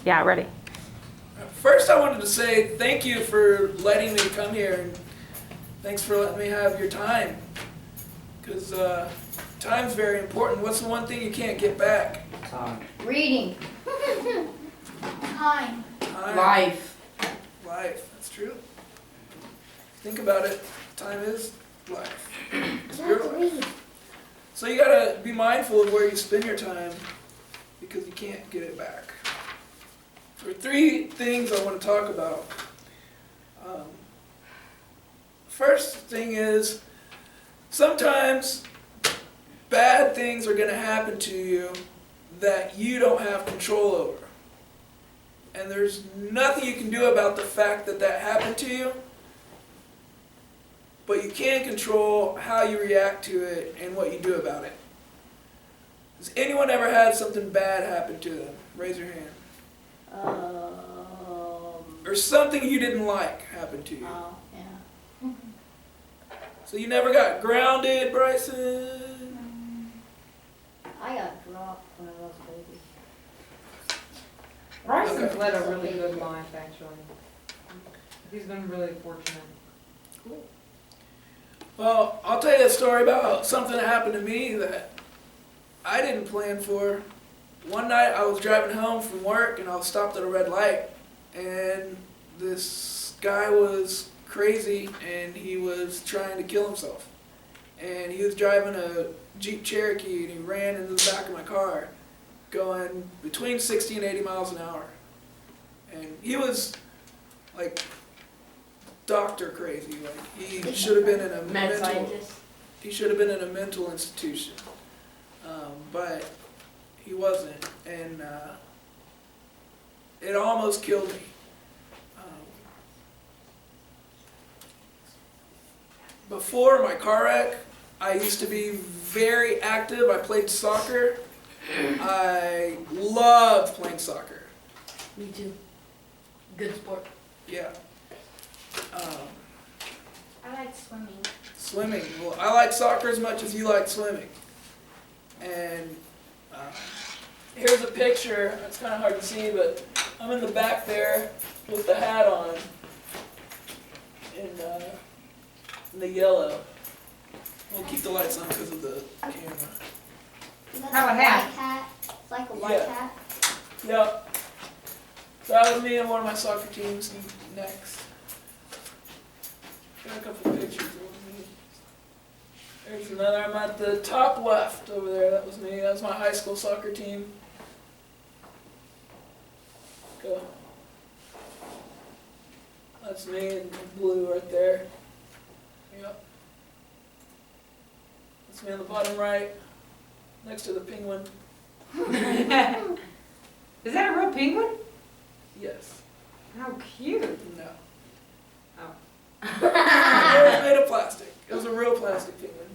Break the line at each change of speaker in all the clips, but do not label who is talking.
Yeah, ready.
First, I wanted to say thank you for letting me come here, and thanks for letting me have your time. Because time's very important. What's the one thing you can't get back?
Time.
Reading. Time.
Time.
Life.
Life. That's true. Think about it. Time is life. It's your life. So you gotta be mindful of where you spend your time, because you can't get it back. There are three things I want to talk about. First thing is, sometimes bad things are going to happen to you that you don't have control over. And there's nothing you can do about the fact that that happened to you, but you can control how you react to it and what you do about it. Has anyone ever had something bad happen to them? Raise your hand. Or something you didn't like happened to you.
Oh, yeah.
So you never got grounded, Bryson?
I got dropped when I was a baby.
Bryson's
Okay.
led a really good life, actually. He's been really fortunate.
Cool. Well, I'll tell you a story about something that happened to me that I didn't plan for. One night I was driving home from work and I was stopped at a red light, and this guy was crazy and he was trying to kill himself. And he was driving a Jeep Cherokee and he ran into the back of my car going between 60 and 80 miles an hour. And he was like doctor crazy. Like he should have been in a he should have been in a mental institution. But he wasn't, and it almost killed me. Before my car wreck, I used to be very active. I played soccer. I loved playing soccer.
Me too. Good sport.
Yeah.
I like swimming.
Swimming. Well, I like soccer as much as you like swimming. And here's a picture. It's kind of hard to see, but I'm in the back there with the hat on in the yellow. We'll keep the lights on because of the camera.
That's
How a hat?
It's like a white
Yeah.
hat.
Yep. So that was me and one of my soccer teams. Next. Got a couple of pictures. There's another. I'm at the top left over there. That was me. That was my high school soccer team. Go. That's me in blue right there. Yep. That's me on the bottom right, next to the penguin.
Is that a real penguin?
Yes.
How cute.
No.
Oh.
It was made of plastic. It was a real plastic penguin.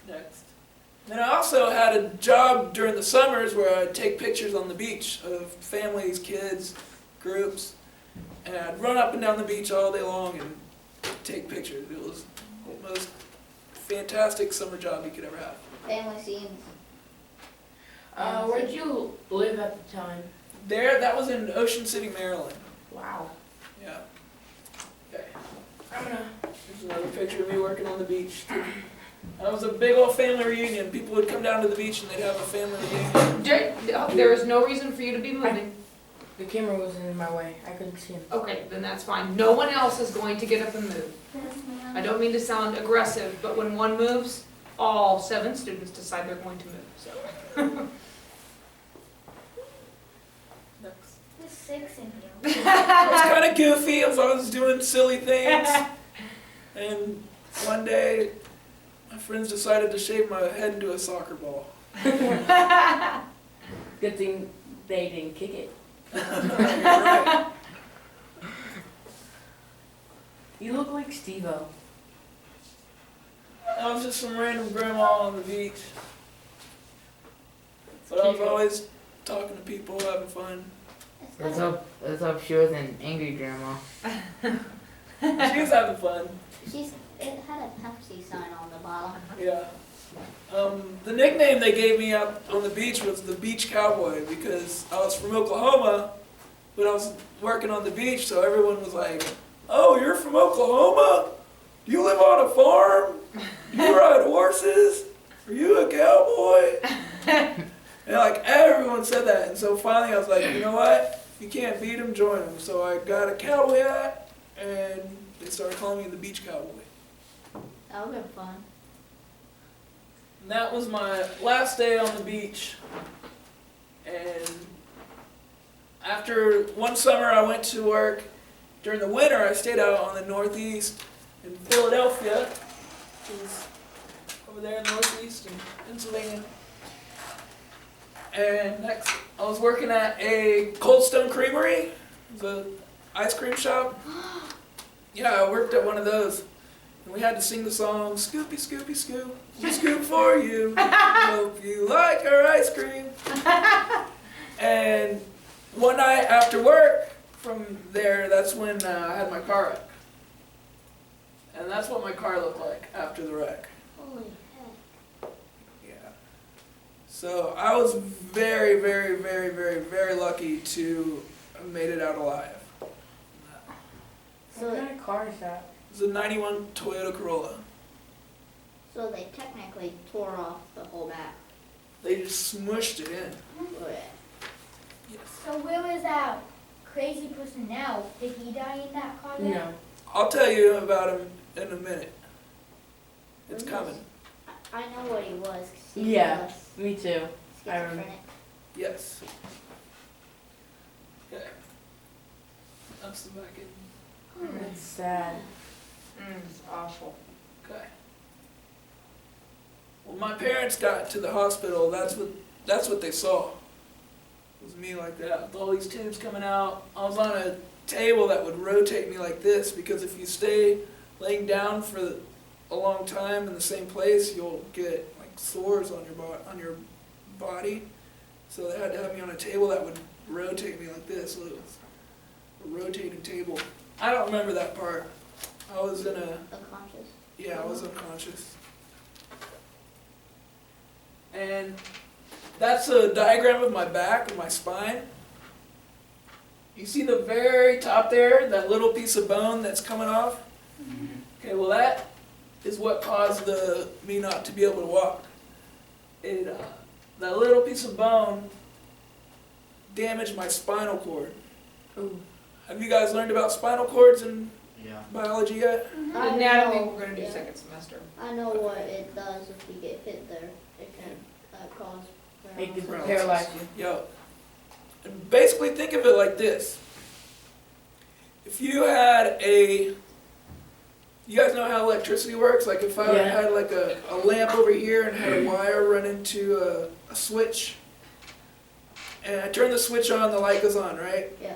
Next. Then I also had a job during the summers where I'd take pictures on the beach of families, kids, groups, and I'd run up and down the beach all day long and take pictures. It was the most fantastic summer job you could ever have.
Family scenes.
Where'd you live at the time?
That was in Ocean City, Maryland.
Wow.
Yeah. Okay.
I'm gonna.
Here's another picture of me working on the beach. That was a big old family reunion. People would come down to the beach and they'd have a family reunion.
There is no reason for you to be moving.
The camera was in my way. I couldn't see him.
Okay, then that's fine. No one else is going to get up and move. I don't mean to sound aggressive, but when one moves, all 7 students decide they're going to move. So.
Next.
There's 6 in here.
I was kind of goofy. I was doing silly things. And one day, my friends decided to shave my head into a soccer ball.
Good thing they didn't kick it.
Right.
You look like Steve-O.
I was just some random grandma on the beach. But I was always talking to people, having fun.
Let's hope she was an angry grandma.
She was having fun.
It had a Pepsi sign on the bottom.
Yeah. The nickname they gave me out on the beach was the Beach Cowboy because I was from Oklahoma, but I was working on the beach, so everyone was like, "Oh, you're from Oklahoma? Do you live on a farm? Do you ride horses? Are you a cowboy?" And like everyone said that, and so finally I was like, you know what? If you can't beat them, join them. So I got a cowboy hat, and they started calling me the Beach Cowboy.
That would have been fun.
And that was my last day on the beach. And after one summer I went to work. During the winter I stayed out on the northeast in Philadelphia, which is over there in the northeast in Pennsylvania. And next I was working at a Cold Stone Creamery, the ice cream shop. Yeah, I worked at one of those. And we had to sing the song, "Scoopy, Scoopy, Scoop, we scoop for you. Hope you like our ice cream." And one night after work from there, that's when I had my car wreck. And that's what my car looked like after the wreck.
Holy heck.
Yeah. So I was very, very, very, very, very lucky to have made it out alive.
What kind of car is that?
It was a 91 Toyota Corolla.
So they technically tore off the whole back.
They just smushed it in.
Oh, yeah.
Yes.
So where was that crazy person now? Did he die in that car? yet?
No.
I'll tell you about him in a minute. It's
Where was-
coming.
I know what he was. 'Cause he
Yeah.
was
Me too. I remember.
schizophrenic.
Yes. Okay. That's the back end.
That's sad.
It's awful.
Okay. Well, my parents got to the hospital. That's what they saw. It was me like that, with all these tubes coming out. I was on a table that would rotate me like this because if you stay laying down for a long time in the same place, you'll get like sores on your body. So they had to have me on a table that would rotate me like this. So it was a rotating table. I don't remember that part. I was in a
Unconscious.
Yeah, I was unconscious. And that's a diagram of my back, of my spine. You see the very top there, that little piece of bone that's coming off? Okay, well that is what caused me not to be able to walk. That little piece of bone damaged my spinal cord.
Ooh.
Have you guys learned about spinal cords in
Yeah.
biology yet?
I
Anatomy,
know-
we're gonna do
yeah.
second semester.
I know what it does if you get hit there. It can cause
Make you
paralysis.
paralyze you.
Yo. And basically think of it like this. If you had you guys know how electricity works? Like if I
Yeah.
had like a lamp over here and had a wire run into a switch, and I turn the switch on, the light goes on, right?
Yeah.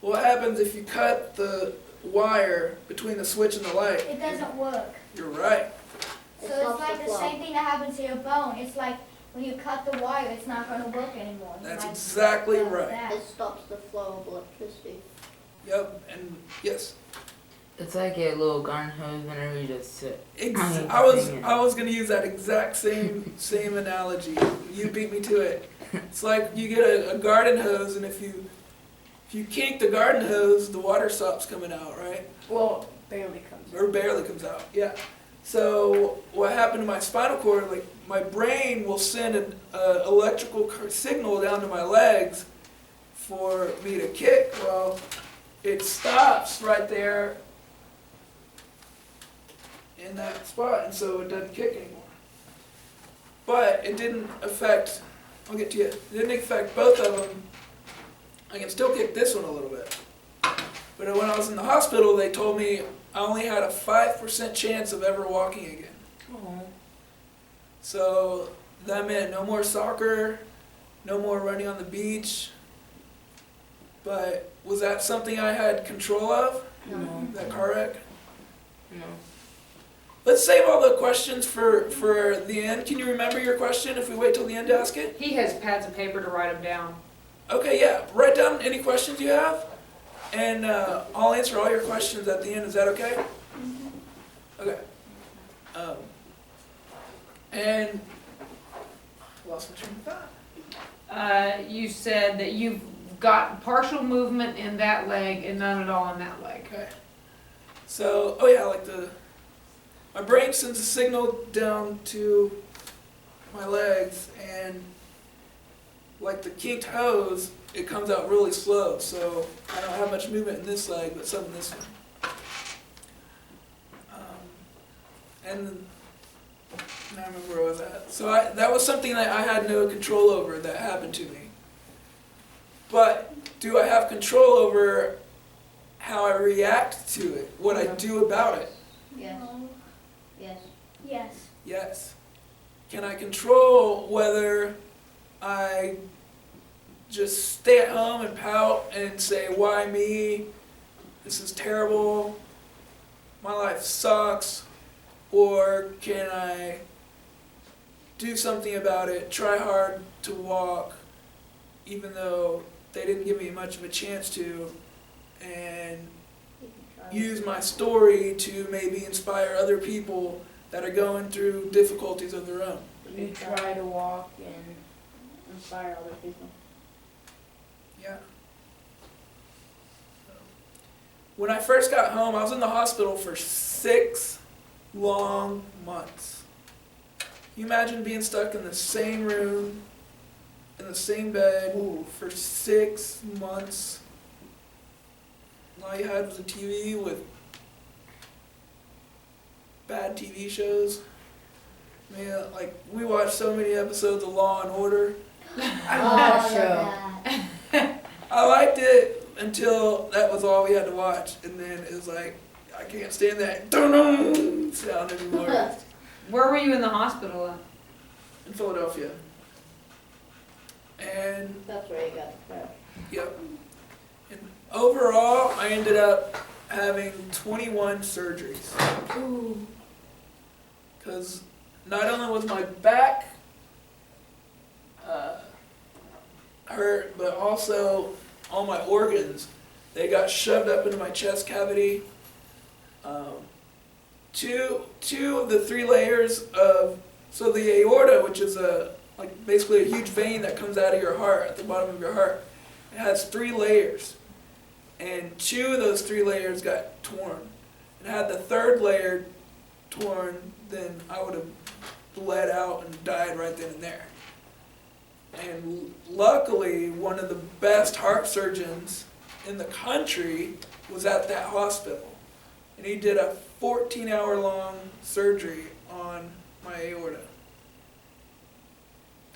What happens if you cut the wire between the switch and the light?
It doesn't work.
You're right.
So
It
it's
stops
like
the
the
flow.
same thing that happens to your bone. It's like when you cut the wire, it's not going to work anymore. It's
That's
like
exactly right.
that.
It stops the flow of electricity.
Yep, and yes.
It's like a little garden hose whenever you just sit.
I was gonna use that exact same analogy. You beat me to it. It's like you get a garden hose, and if you kink the garden hose, the water stops coming out, right?
Well, barely comes.
Or barely comes out. Yeah. So what happened to my spinal cord? Like my brain will send an electrical signal down to my legs for me to kick. Well, it stops right there in that spot, and so it doesn't kick anymore. But it didn't affect, I'll get to you, it didn't affect both of them. I can still kick this one a little bit. But when I was in the hospital, they told me I only had a 5% chance of ever walking again.
Oh.
So that meant no more soccer, no more running on the beach. But was that something I had control of,
No.
that car wreck?
No.
Let's save all the questions for the end. Can you remember your question if we wait till the end to ask it?
He has pads and paper to write them down.
Okay, yeah. Write down any questions you have, and I'll answer all your questions at the end. Is that okay? Okay. And lost my train of thought.
You said that you've got partial movement in that leg and none at all in that leg.
Okay. So, oh yeah, like my brain sends a signal down to my legs, and like the kinked hose, it comes out really slow. So I don't have much movement in this leg, but some in this one. And now I remember where I was at. So that was something that I had no control over that happened to me. But do I have control over how I react to it, what I do about it?
Yes. Yes.
Yes.
Yes. Can I control whether I just stay at home and pout and say, why me? This is terrible. My life sucks. Or can I do something about it, try hard to walk, even though they didn't give me much of a chance to, and
You can try.
use my story to maybe inspire other people that are going through difficulties of their own.
You try to walk and
Inspire other people.
Yeah. When I first got home, I was in the hospital for 6 long months. Can you imagine being stuck in the same room, in the same bed for 6 months? And all you had was a TV with bad TV shows. Man, like, we watched so many episodes of Law and Order.
I love that
Oh,
show.
that.
I liked it until that was all we had to watch, and then it was like, I can't stand that dun-dun sound anymore.
Where were you in the hospital at?
In Philadelphia. And,
That's where you got the crap.
yep. And overall, I ended up having 21 surgeries. Because not only was my back hurt, but also all my organs, they got shoved up into my chest cavity. Two of the 3 layers of, so the aorta, which is basically a huge vein that comes out of your heart, at the bottom of your heart, it has 3 layers. And 2 of those 3 layers got torn. And had the 3rd layer torn, then I would have bled out and died right then and there. And luckily, one of the best heart surgeons in the country was at that hospital. And he did a 14-hour-long surgery on my aorta.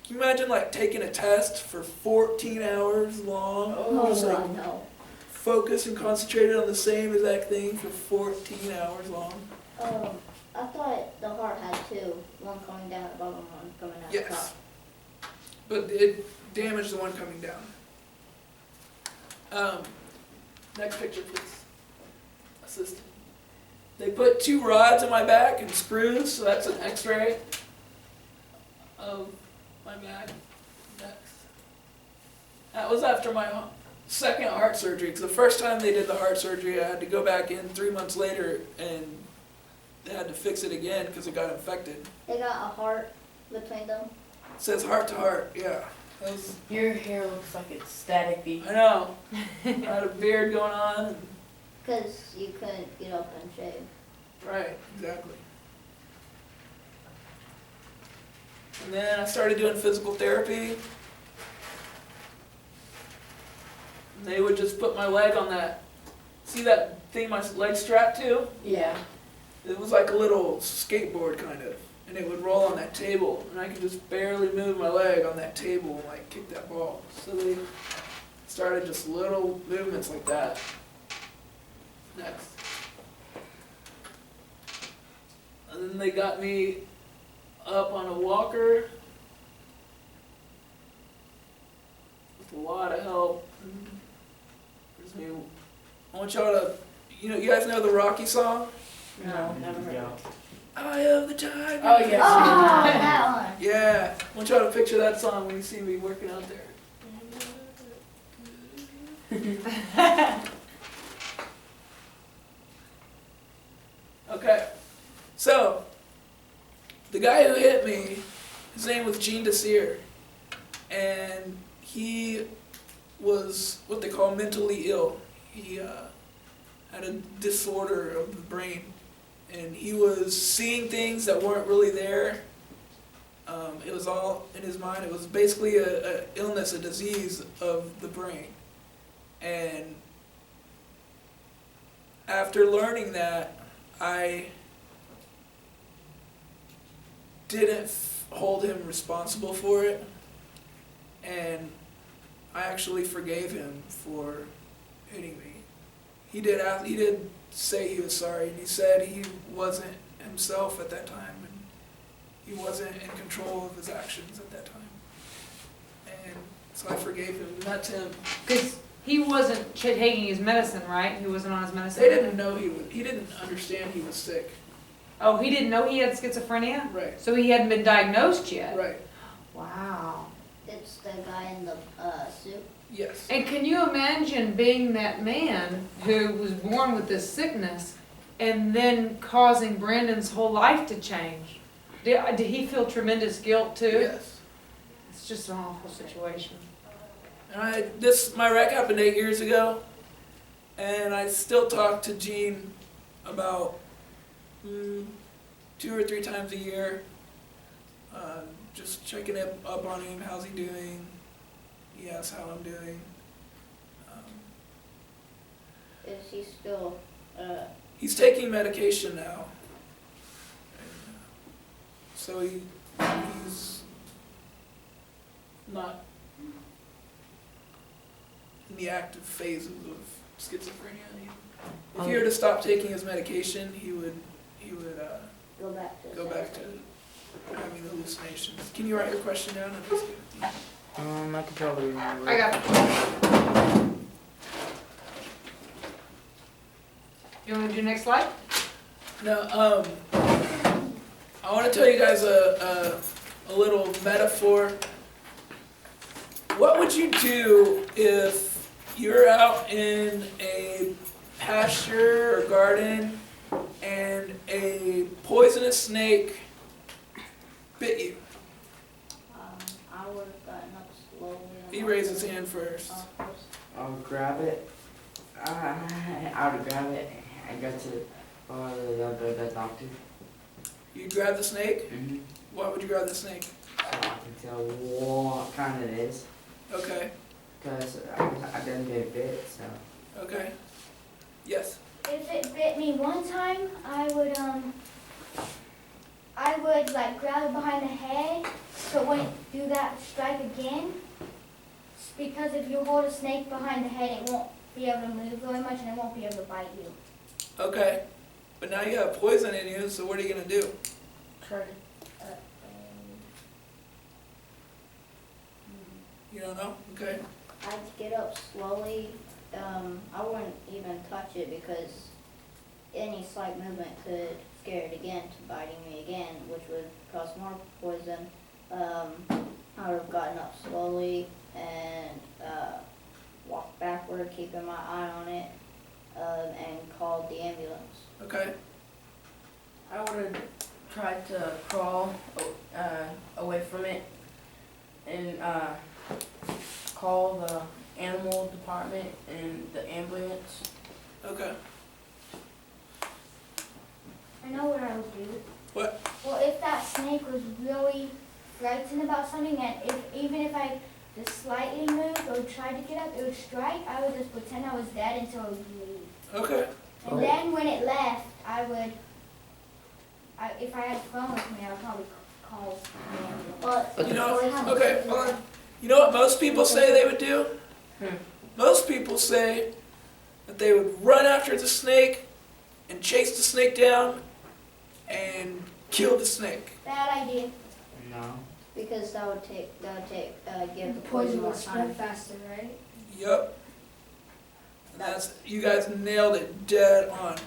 Can you imagine like taking a test for 14 hours long?
Oh,
Just like
God, no.
focus and concentrated on the same exact thing for 14 hours long?
I thought the heart had 2. One coming down the bottom, one coming out the top.
Yes. But it damaged the one coming down. Next picture, please. Assistant. They put 2 rods in my back and screws, so that's an x-ray of my back. Next. That was after my 2nd heart surgery, because the first time they did the heart surgery, I had to go back in 3 months later, and they had to fix it again because it got infected.
They got a heart between them.
It says heart to heart, yeah. That was,
Your hair looks like it's staticky.
I know. I had a beard going on.
Because you couldn't get up and shave.
Right, exactly. And then I started doing physical therapy. And they would just put my leg on that. See that thing my leg's strapped to?
Yeah.
It was like a little skateboard kind of. And it would roll on that table. And I could just barely move my leg on that table and like kick that ball. So they started just little movements like that. Next. And then they got me up on a walker with a lot of help. I want y'all to, you guys know the Rocky song?
No, never heard of it.
Eye of the Tiger.
Oh, yes.
Oh, that one.
Yeah, I want y'all to picture that song when you see me working out there. Okay, so the guy who hit me, his name was Gene Desir, and he was what they call mentally ill. He had a disorder of the brain, and he was seeing things that weren't really there. It was all in his mind. It was basically a illness, a disease of the brain. And after learning that, I didn't hold him responsible for it, and I actually forgave him for hitting me. He did say he was sorry, and he said he wasn't himself at that time, and he wasn't in control of his actions at that time. And so I forgave him, and that's him.
Because he wasn't taking his medicine, right? He wasn't on his medicine?
They didn't know he didn't understand he was sick.
Oh, he didn't know he had schizophrenia?
Right.
So he hadn't been diagnosed yet?
Right.
Wow.
It's the guy in the suit.
Yes.
And can you imagine being that man who was born with this sickness and then causing Brandon's whole life to change? Did he feel tremendous guilt too?
Yes.
It's just an awful situation.
And my wreck happened 8 years ago, and I still talk to Gene about 2 or 3 times a year, just checking up on him. How's he doing? He asks how I'm doing.
Is he still,
He's taking medication now, so he's not in the active phases of schizophrenia. If he were to stop taking his medication, he would
go back to
go back to having the hallucinations. Can you write your question down?
I could probably remember.
I got it. You want to do next slide?
No, I want to tell you guys a little metaphor. What would you do if you're out in a pasture or garden and a poisonous snake bit you?
I would have gotten up slowly.
He raised his hand first.
I would grab it. I would grab it and go to the doctor.
You grab the snake?
Mm-hmm.
Why would you grab the snake?
So I can tell what kind it is.
Okay.
Because I didn't get bit, so.
Okay. Yes.
If it bit me one time, I would like grab it behind the head so it wouldn't do that strike again. Because if you hold a snake behind the head, it won't be able to move very much and it won't be able to bite you.
Okay. But now you have poison in you, so what are you going to do?
Try to
You don't know? Okay.
I'd get up slowly. I wouldn't even touch it because any slight movement could scare it again to biting me again, which would cause more poison. I would have gotten up slowly and walked backward, keeping my eye on it, and called the ambulance.
Okay.
I would have tried to crawl away from it and call the animal department and the ambulance.
Okay.
I know what I would do.
What?
Well, if that snake was really frightened about something, and even if I just slightly moved or tried to get up, it would strike, I would just pretend I was dead until it would leave.
Okay.
And then when it left, if I had a phone with me, I would probably call the ambulance.
But
You know,
always have
okay,
to-
hold on. You know what most people say they would do?
Hmm.
Most people say that they would run after the snake and chase the snake down and kill the snake.
Bad idea.
No.
Because that would give the
The
poison more time.
faster, right?
Yup. You guys nailed it dead on.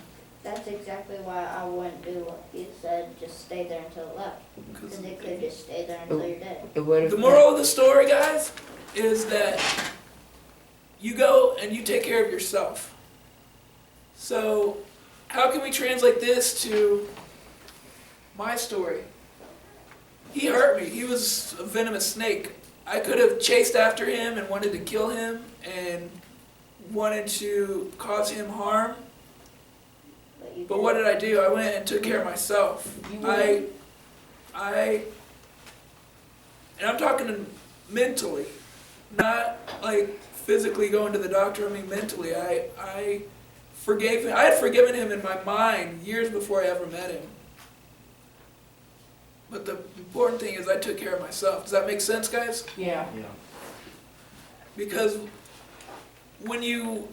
That's exactly why I wouldn't do what you said, just stay there until it left. Because it could just stay there until you're dead.
It would have.
The moral of the story, guys, is that you go and you take care of yourself. So, how can we translate this to my story? He hurt me. He was a venomous snake. I could have chased after him and wanted to kill him and wanted to cause him harm. But what did I do? I went and took care of myself. And I'm talking mentally, not like physically going to the doctor. I mean mentally. I forgave him. I had forgiven him in my mind years before I ever met him. But the important thing is I took care of myself. Does that make sense, guys?
Yeah.
Yeah.
Because when you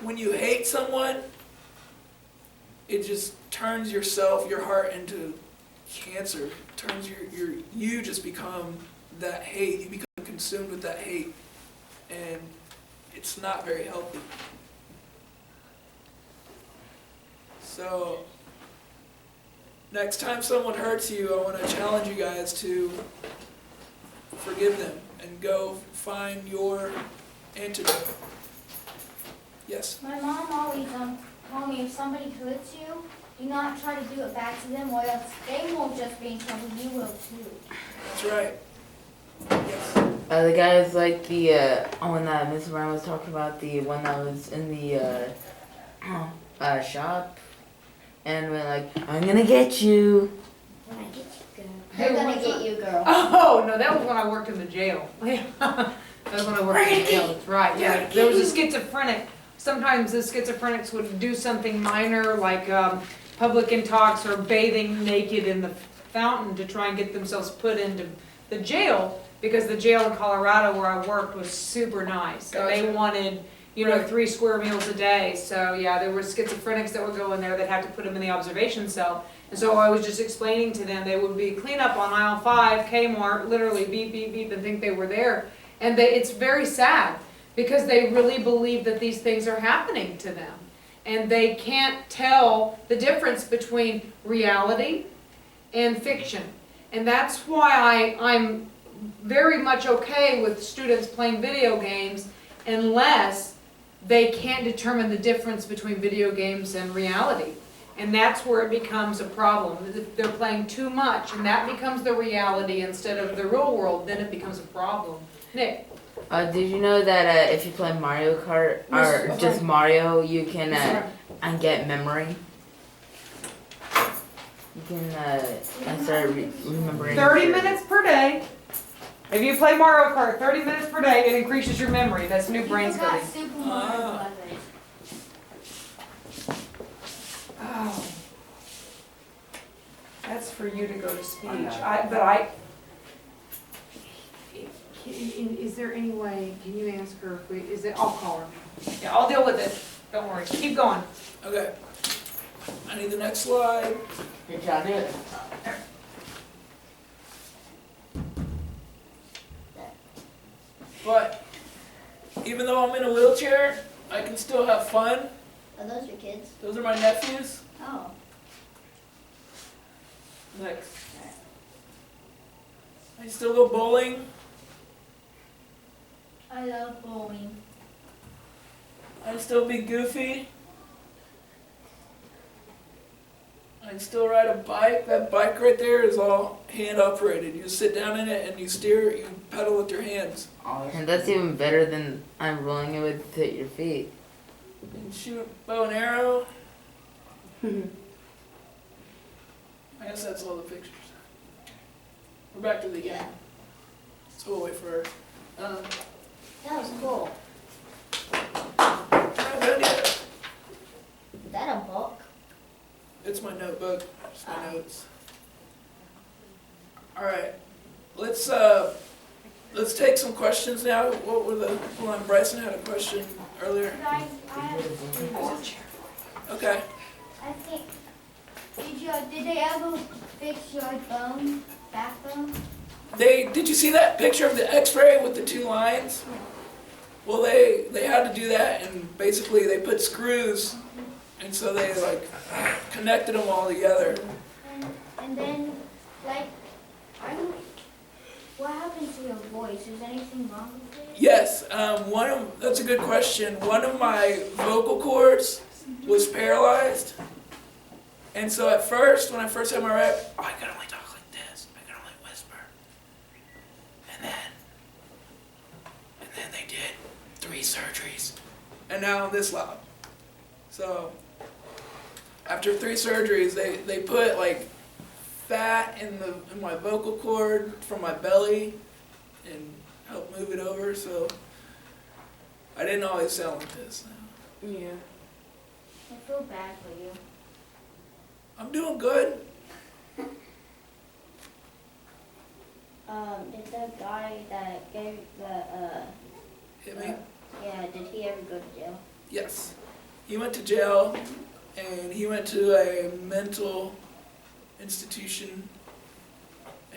hate someone, it just turns yourself, your heart into cancer. Turns you just become that hate. You become consumed with that hate. And it's not very healthy. So next time someone hurts you, I want to challenge you guys to forgive them and go find your antidote. Yes?
My mom always told me if somebody hurts you, do not try to do it back to them, or else they won't just be in trouble, you will too.
That's right. Yes.
The guy was like the one that Miss Brown was talking about, the one that was in the shop, and went like, "I'm gonna get you."
When I get you, girl.
They're gonna
what's
get you, girl.
Oh, no, that was when I worked in the jail. That was when I worked in the jail, that's right, yeah. There was a schizophrenic. Sometimes the schizophrenics would do something minor, like public intox or bathing naked in the fountain to try and get themselves put into the jail, because the jail in Colorado where I worked was super nice. And they
Gotcha.
wanted, 3 square meals a day. So yeah, there were schizophrenics that would go in there that had to put them in the observation cell. And so I was just explaining to them, they would be clean up on aisle 5, Kmart, literally beep, beep, beep, and think they were there. And it's very sad, because they really believe that these things are happening to them. And they can't tell the difference between reality and fiction. And that's why I'm very much okay with students playing video games unless they can't determine the difference between video games and reality. And that's where it becomes a problem. If they're playing too much and that becomes the reality instead of the real world, then it becomes a problem. Nick?
Did you know that if you play Mario Kart or
Yes,
just
okay.
Mario, you can
Sorry.
and get memory? You can start remembering.
30 minutes per day. If you play Mario Kart 30 minutes per day, it increases your memory. That's new brain
People got
study.
Super Mario Brothers.
Oh. That's for you to go to speech. Is there any way, can you ask her if I'll call her. Yeah, I'll deal with it. Don't worry. Keep going.
Okay. I need the next slide.
Here, can I do it?
But even though I'm in a wheelchair, I can still have fun.
Are those your kids?
Those are my nephews.
Oh.
Next. I can still go bowling.
I love bowling.
I can still be goofy. I can still ride a bike. That bike right there is all hand operated. You sit down in it and you steer, you pedal with your hands.
And that's even better than I'm rolling it with your feet.
You can shoot bow and arrow. I guess that's all the pictures. We're back to the game. So we'll wait for her.
That was cool.
Not done yet.
Is that a book?
It's my notebook. It's my notes. All right. Let's take some questions now. What were the? Hold on. Bryson had a question earlier.
I have,
Okay.
I think, did they ever fix your bone, backbone?
Did you see that picture of the X-ray with the 2 lines? Well, they had to do that, and basically they put screws, and so they connected them all together.
And then, what happened to your voice? Is anything wrong with it?
Yes, that's a good question. One of my vocal cords was paralyzed, and so at first, when I first had my rep, I could only talk like this. then they did 3 surgeries, and now I'm this loud. So after 3 surgeries, they put like fat in my vocal cord from my belly and helped move it over. So I didn't always sound like this.
Yeah.
I feel bad for you.
I'm doing good.
Did the guy that gave the,
Hit me?
yeah, did he ever go to jail?
Yes. He went to jail, and he went to a mental institution,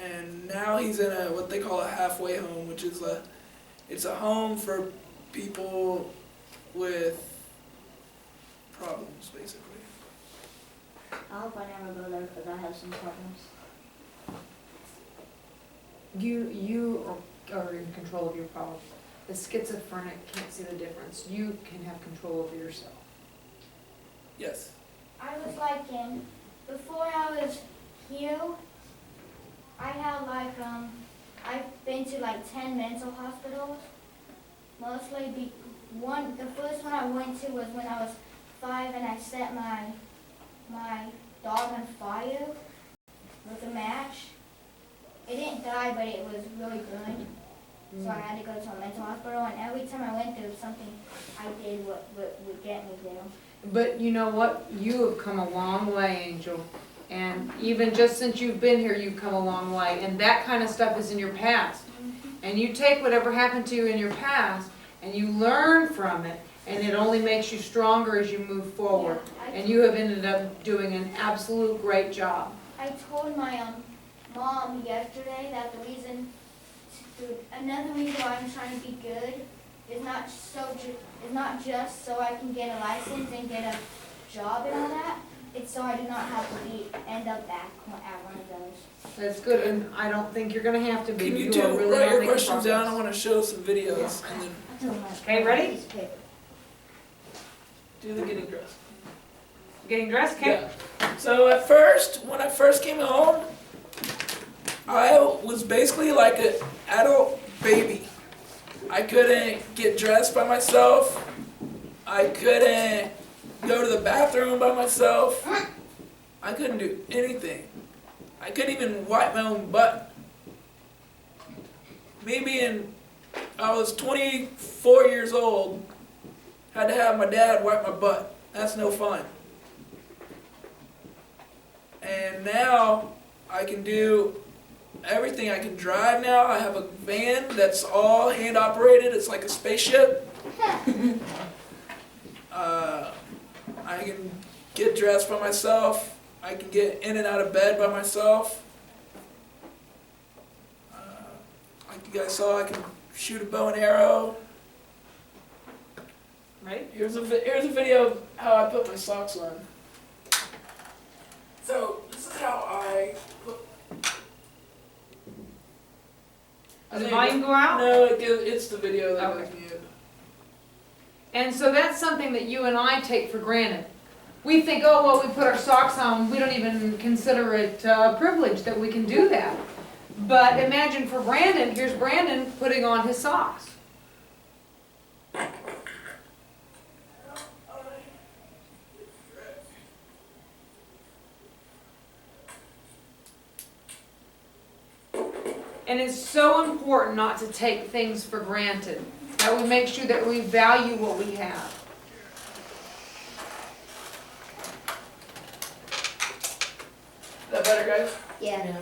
and now he's in a what they call a halfway home, which is it's a home for people with problems, basically.
I hope I never go there because I have some problems.
You are in control of your problems. The schizophrenic can't see the difference. You can have control over yourself.
Yes.
I was like before I was here, I had like, I've been to like 10 mental hospitals. Mostly the first one I went to was when I was 5 and I set my dog on fire with a match. It didn't die, but it was really burned. So I had to go to a mental hospital, and every time I went there, something I did would get me there.
But you know what? You have come a long way, Angel. And even just since you've been here, you've come a long way. And that kind of stuff is in your past. And you take whatever happened to you in your past, and you learn from it, and it only makes you stronger as you move forward. And you have ended up doing an absolute great job.
I told my mom yesterday that another reason why I'm trying to be good is not just so I can get a license and get a job and all that. It's so I do not have to end up back at one of those.
That's good, and I don't think you're going to have to be.
Can you
are really
write
on
your
making
questions down? I
progress.
want to show some videos and then
Okay, ready?
do the getting dressed.
Getting dressed? Okay.
Yeah. So at first, when I first came home, I was basically like an adult baby. I couldn't get dressed by myself. I couldn't go to the bathroom by myself. I couldn't do anything. I couldn't even wipe my own butt. I was 24 years old, had to have my dad wipe my butt. That's no fun. And now I can do everything. I can drive now. I have a van that's all hand operated. It's like a spaceship. I can get dressed by myself. I can get in and out of bed by myself. Like you guys saw, I can shoot a bow and arrow.
Right?
Here's a video of how I put my socks on. So this is how I put.
Does the volume go out?
No, it's the video that
Okay.
goes mute.
And so that's something that you and I take for granted. We think, oh, well, we put our socks on, we don't even consider it a privilege that we can do that. But imagine for Brandon, here's Brandon putting on his socks. And it's so important not to take things for granted, that we make sure that we value what we have.
Is that better, guys?
Yeah.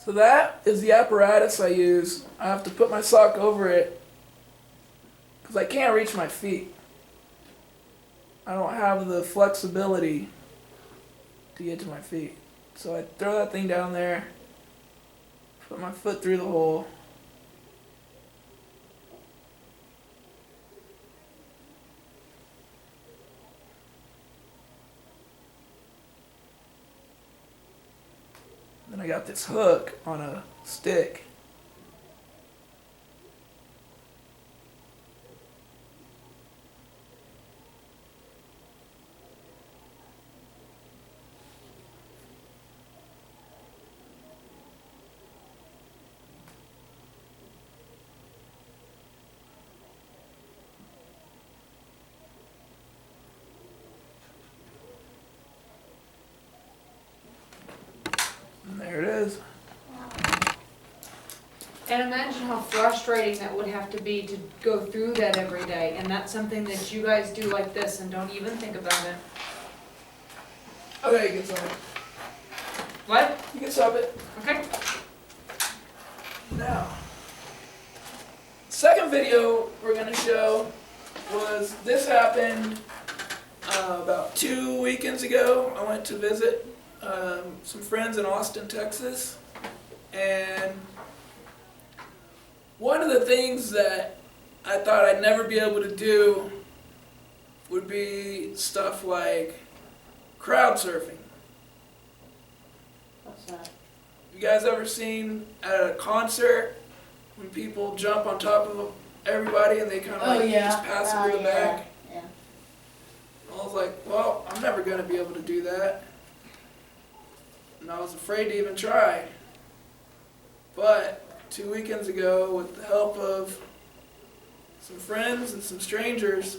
So that is the apparatus I use. I have to put my sock over it because I can't reach my feet. I don't have the flexibility to get to my feet. So I throw that thing down there, put my foot through the hole, and I got this hook on a stick. And there it is.
And imagine how frustrating that would have to be to go through that every day, and that's something that you guys do like this and don't even think about it.
Okay, you can stop it.
What?
You can stop it.
Okay.
Now, second video we're gonna show was this happened about 2 weekends ago. I went to visit some friends in Austin, Texas, and one of the things that I thought I'd never be able to do would be stuff like crowd surfing.
What's that?
You guys ever seen at a concert when people jump on top of everybody and they kind of
Oh, yeah.
just pass it to the back?
Yeah.
I was like, well, I'm never going to be able to do that. And I was afraid to even try. But 2 weekends ago, with the help of some friends and some strangers,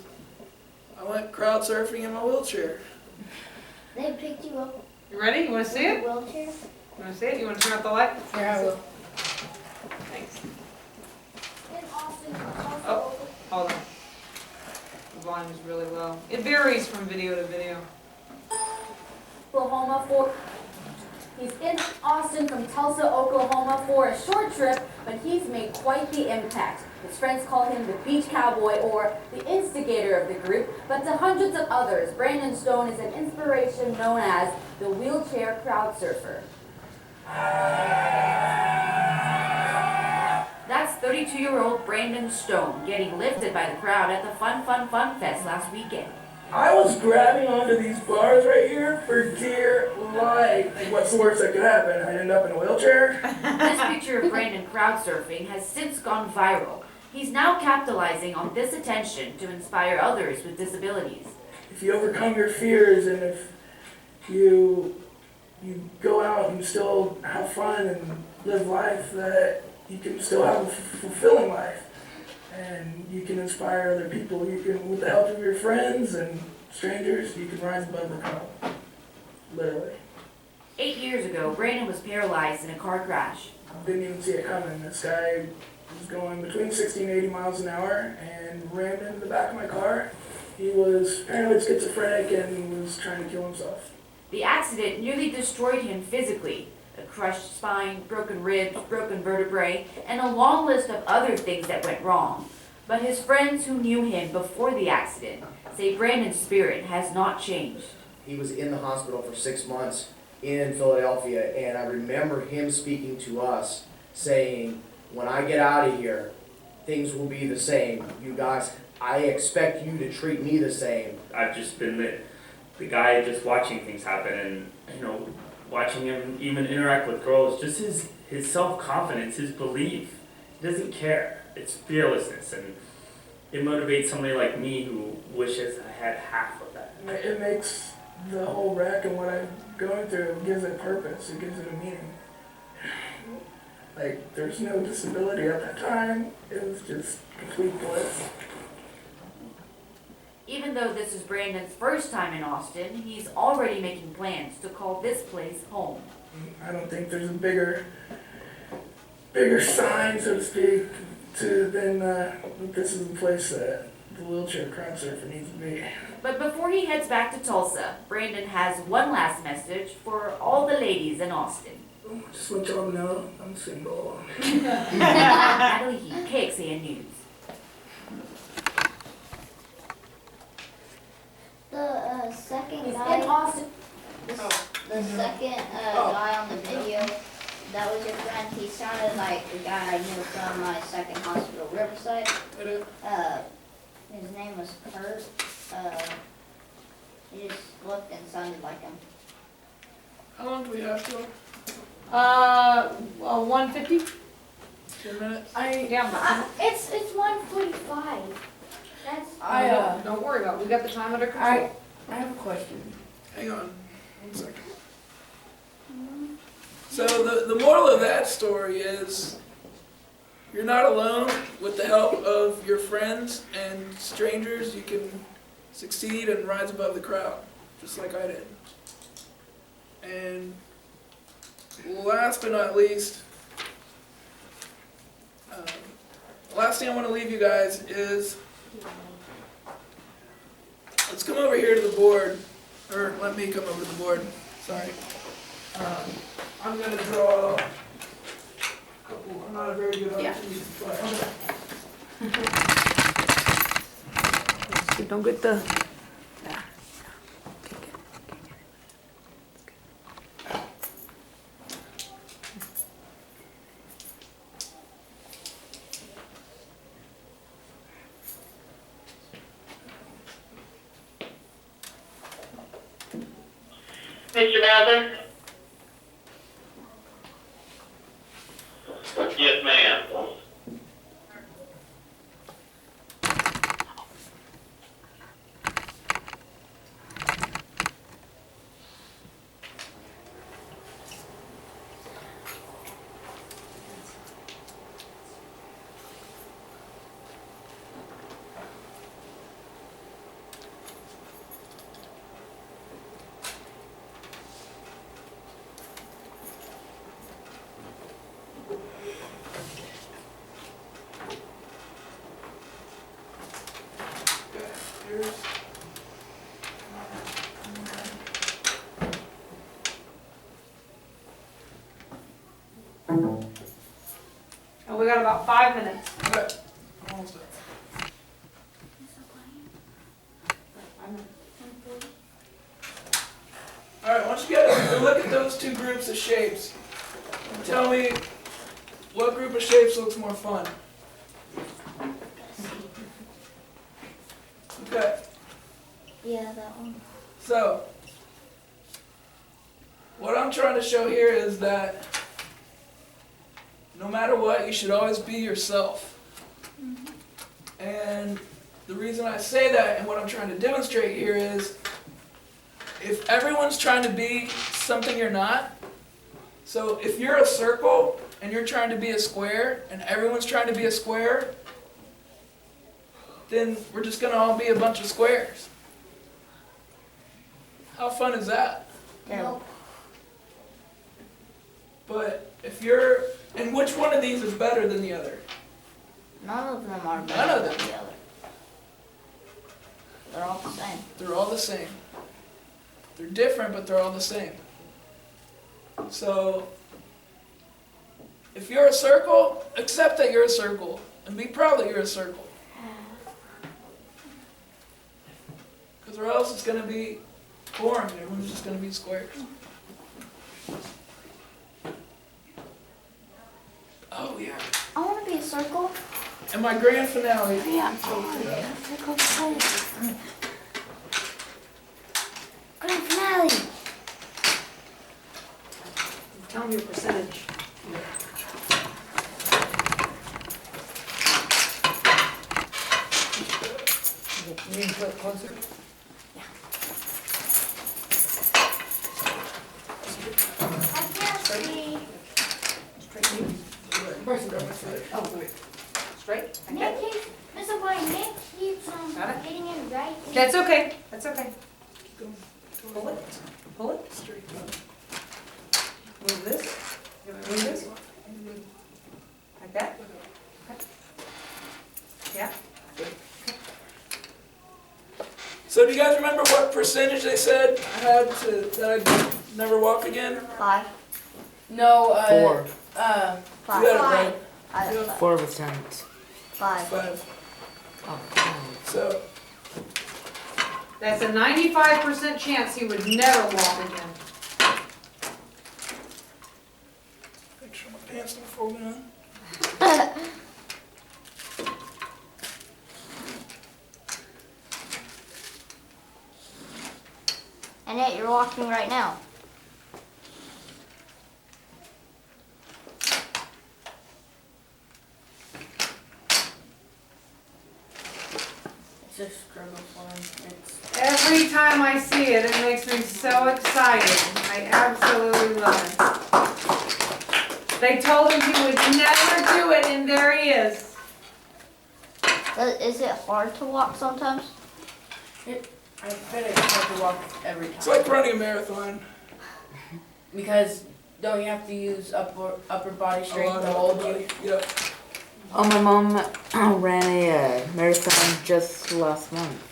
I went crowd surfing in my wheelchair.
They picked you up
You ready? You wanna see
in
it?
a wheelchair?
You wanna see it? You wanna turn off the light?
Yeah, I will.
Thanks.
In Austin,
Oh. Hold on. The volume is really low. It varies from video to video.
Oklahoma for he's in Austin from Tulsa, Oklahoma for a short trip, but he's made quite the impact. His friends call him the beach cowboy or the instigator of the group, but to hundreds of others, Brandon Stone is an inspiration known as the wheelchair crowd surfer. That's 32-year-old Brandon Stone getting lifted by the crowd at the Fun Fest last weekend.
I was grabbing onto these bars right here for dear life. Like, what's the worst that could happen? I'd end up in a wheelchair?
This picture of Brandon crowd surfing has since gone viral. He's now capitalizing on this attention to inspire others with disabilities.
If you overcome your fears and if you go out and still have fun and live life, that you can still have a fulfilling life. And you can inspire other people. You can, with the help of your friends and strangers, you can rise above the crowd. Literally.
8 years ago, Brandon was paralyzed in a car crash.
Didn't even see it coming. This guy was going between 60 and 80 miles an hour and rammed into the back of my car. He was apparently schizophrenic and was trying to kill himself.
The accident nearly destroyed him physically. A crushed spine, broken ribs, broken vertebrae, and a long list of other things that went wrong. But his friends who knew him before the accident say Brandon's spirit has not changed.
He was in the hospital for 6 months in Philadelphia, and I remember him speaking to us saying, when I get out of here, things will be the same. You guys, I expect you to treat me the same.
I've just been the guy just watching things happen, and watching him even interact with girls, just his self-confidence, his belief. He doesn't care. It's fearlessness, and it motivates somebody like me who wishes I had half of that.
It makes the whole wreck and what I'm going through, it gives it purpose, it gives it a meaning. Like, there's no disability at that time, it was just complete bliss.
Even though this is Brandon's first time in Austin, he's already making plans to call this place home.
I don't think there's a bigger sign, so to speak, than that this is the place that the wheelchair crowd surfer needs to be.
But before he heads back to Tulsa, Brandon has one last message for all the ladies in Austin.
Just want y'all to know, I'm single.
Natalie Heath, KXAN News.
The second
He's in
guy,
Austin.
the second guy on the video, that was your friend. He sounded like the guy I knew from my second hospital, Riverside. His name was Kurt. He just looked and sounded like him.
How long do we have to?
Well, 150?
10 minutes?
Yeah.
It's 1:45. That's.
Don't worry about it, we got the time under control.
I have a question.
Hang on 1 second. So the moral of that story is you're not alone. With the help of your friends and strangers, you can succeed and rise above the crowd, just like I did. And last but not least, last thing I want to leave you guys is, let's come over here to the board, or let me come over to the board, sorry. I'm going to draw a couple, I'm not a very good artist, but
Don't get the.
Mr. Mather? Yes, ma'am.
And we got about 5 minutes.
Okay, almost done. Alright, I want you guys to look at those two groups of shapes and tell me what group of shapes looks more fun. Okay,
Yeah, that one.
so what I'm trying to show here is that no matter what, you should always be yourself. And the reason I say that and what I'm trying to demonstrate here is, if everyone's trying to be something you're not, so if you're a circle and you're trying to be a square and everyone's trying to be a square, then we're just going to all be a bunch of squares. How fun is that?
Nope.
But if you're, and which one of these is better than the other?
None of them are
None
better
of
than
them.
the other. They're all the same.
They're all the same. They're different, but they're all the same. So, if you're a circle, accept that you're a circle, and be proud that you're a circle. Because or else it's going to be boring, everyone's just going to be squares. Oh yeah.
I want to be a circle.
And my grand finale.
Yeah, circle place. Grand finale.
Tell me your percentage. You need to put it closer.
I can't see.
Oh, wait. Straight? Okay.
Nick keeps, Mr. White, Nick keeps
Got it.
getting it right.
That's okay, that's okay.
Go
Pull it, pull it.
straight.
Move this. Move this. Like that? Okay. Yeah.
So do you guys remember what percentage they said I had to, that I'd never walk again?
5.
No,
4.
5.
You got it right.
I got
4%.
5.
5.
Oh,
So,
That's a 95% chance he would never walk again.
make sure my pants don't fall down.
And yet you're walking right now.
It's a struggle for him. It's,
Every time I see it, it makes me so excited. I absolutely love it. They told him he would never do it, and there he is.
Is it hard to walk sometimes?
I bet it's hard to walk every
It's
time.
like running a marathon.
Because don't you have to use upper body
A
strength
lot
to
of
hold
body.
you?
Yep.
Oh, my mom ran a marathon just last month.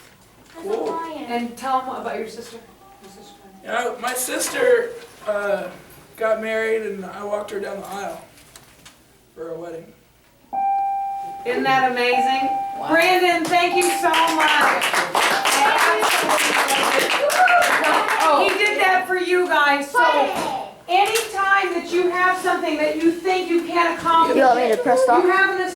There's a
Cool.
lion.
And tell him about your sister.
Yeah, my sister got married, and I walked her down the aisle for a wedding.
Isn't that amazing?
Wow.
Brandon, thank you so much. He did that for you guys, so anytime that you have something that you think you can't accomplish,
You want me to press stop?
you have this